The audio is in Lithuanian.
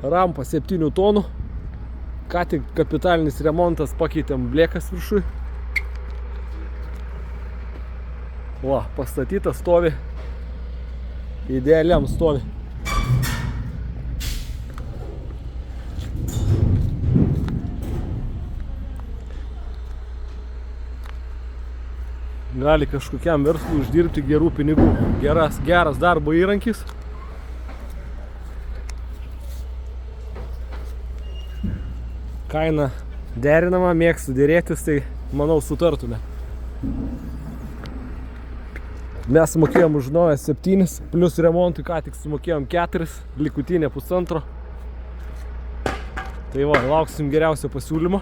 Rampa 7 tonų. Ką tik kapitalinis remontas, pakeitėm blėkas viršui. Va, pastatytas stovi. Idealiam stovi. Gali kažkokiam verslui uždirbti gerų pinigų. Geras darbo įrankis. Kaina derinama, mėgstu dėrėtis, tai manau sutartume. Mes mokėjom už naują 7, plus remontui ką tik sumokėjom 4, likutinė 1,5. Tai va, lauksim geriausio pasiūlymo.